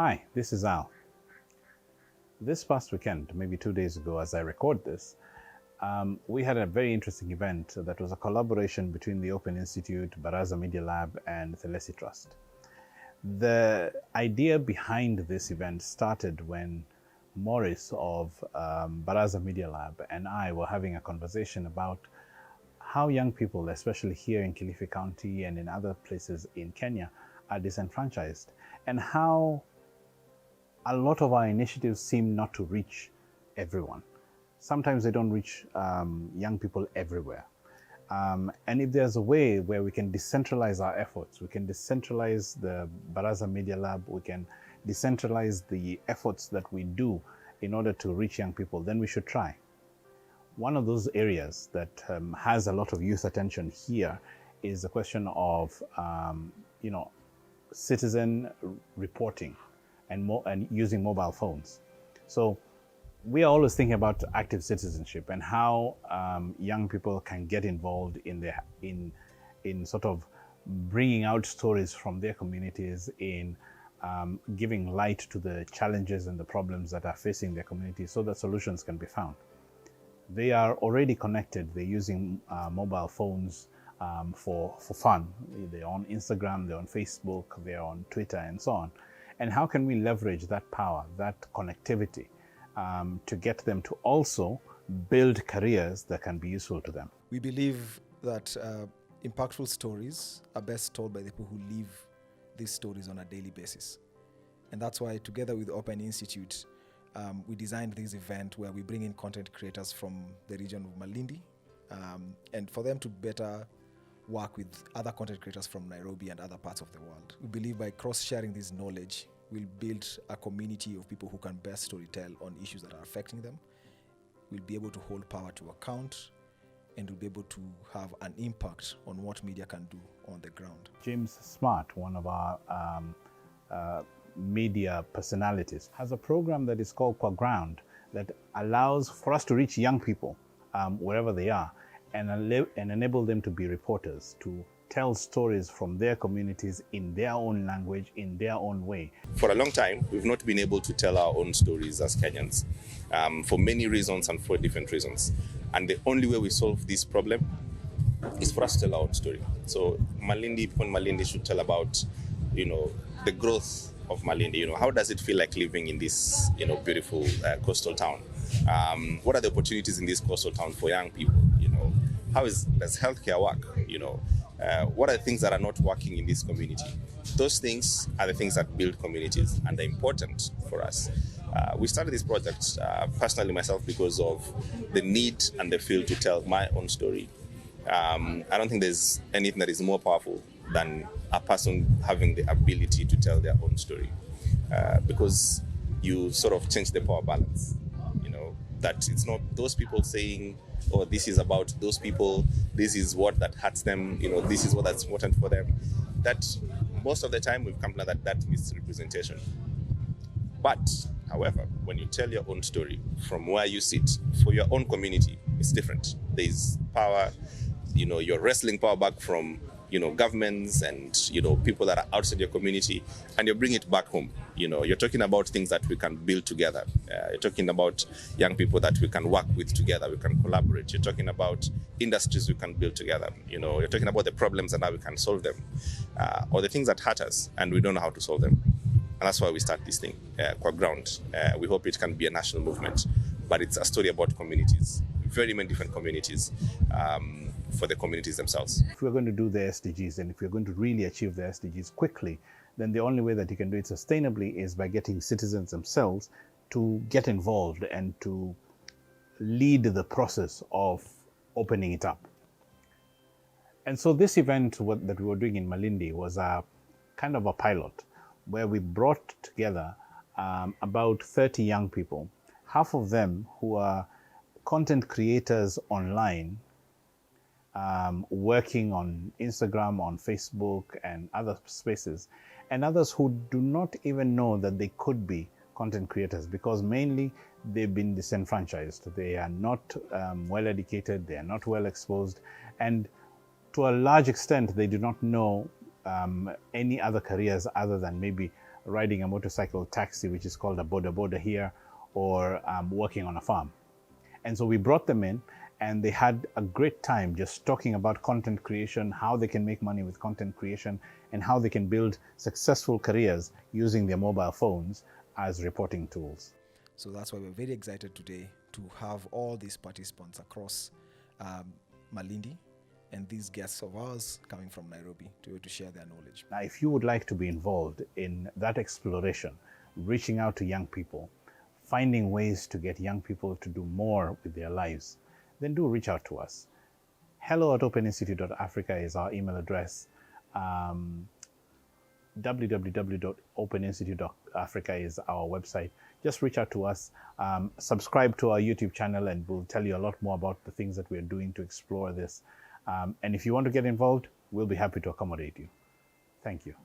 Hi, this is Al. This past weekend, maybe 2 days ago as I record this, we had a very interesting event that was a collaboration between the Open Institute, Baraza Media Lab and Thellesi Trust. The idea behind this event started when Maurice of Baraza Media Lab and I were having a conversation about how young people, especially here in Kilifi County and in other places in Kenya, are disenfranchised, and how a lot of our initiatives seem not to reach everyone. Sometimes they don't reach young people everywhere. And if there's a way where we can decentralize our efforts, we can decentralize the Baraza Media Lab, we can decentralize the efforts that we do in order to reach young people, then we should try. One of those areas that has a lot of youth attention here is the question of, citizen reporting and using mobile phones. So we are always thinking about active citizenship and how young people can get involved in sort of bringing out stories from their communities, in giving light to the challenges and the problems that are facing their communities so that solutions can be found. They are already connected. They're using mobile phones for fun. They're on Instagram, they're on Facebook, they're on Twitter, and so on. And how can we leverage that power, that connectivity, to get them to also build careers that can be useful to them? We believe that impactful stories are best told by the people who live these stories on a daily basis. And that's why, together with Open Institute, we designed this event where we bring in content creators from the region of Malindi, and for them to better work with other content creators from Nairobi and other parts of the world. We believe by cross-sharing this knowledge, we'll build a community of people who can best storytell on issues that are affecting them. We'll be able to hold power to account, and we'll be able to have an impact on what media can do on the ground. James Smart, one of our media personalities, has a program that is called Kwa Ground that allows for us to reach young people wherever they are and enable them to be reporters, to tell stories from their communities in their own language, in their own way. For a long time, we've not been able to tell our own stories as Kenyans, for many reasons and for different reasons. And the only way we solve this problem is for us to tell our own story. So people in Malindi should tell about, the growth of Malindi. How does it feel like living in this, beautiful coastal town? What are the opportunities in this coastal town for young people? How does healthcare work? What are the things that are not working in this community? Those things are the things that build communities and are important for us. We started this project, personally myself, because of the need and the feel to tell my own story. I don't think there's anything that is more powerful than a person having the ability to tell their own story, because you sort of change the power balance. That it's not those people saying, oh, this is about those people, this is what that hurts them, this is what that's important for them. That most of the time we've come to know that misrepresentation. But, however, when you tell your own story from where you sit, for your own community, it's different. There's power, you're wrestling power back from, governments and, people that are outside your community, and you bring it back home. You're talking about things that we can build together. You're talking about young people that we can work with together, we can collaborate. You're talking about industries we can build together. You're talking about the problems and how we can solve them, or the things that hurt us and we don't know how to solve them. And that's why we start this thing, Kwa Ground. We hope it can be a national movement, but it's a story about communities, very many different communities, for the communities themselves. If we're going to do the SDGs, and if we're going to really achieve the SDGs quickly, then the only way that you can do it sustainably is by getting citizens themselves to get involved and to lead the process of opening it up. And so this event that we were doing in Malindi was a kind of a pilot where we brought together about 30 young people, half of them who are content creators online, working on Instagram, on Facebook, and other spaces, and others who do not even know that they could be content creators because mainly they've been disenfranchised. They are not well educated, they are not well exposed, and to a large extent, they do not know any other careers other than maybe riding a motorcycle taxi, which is called a boda boda here, or working on a farm. And so we brought them in, and they had a great time just talking about content creation, how they can make money with content creation, and how they can build successful careers using their mobile phones as reporting tools. So that's why we're very excited today to have all these participants across Malindi, and these guests of ours coming from Nairobi to share their knowledge. Now, if you would like to be involved in that exploration, reaching out to young people, finding ways to get young people to do more with their lives, then do reach out to us. hello@openinstitute.africa is our email address. www.openinstitute.africa is our website. Just reach out to us, subscribe to our YouTube channel, and we'll tell you a lot more about the things that we're doing to explore this. And if you want to get involved, we'll be happy to accommodate you. Thank you.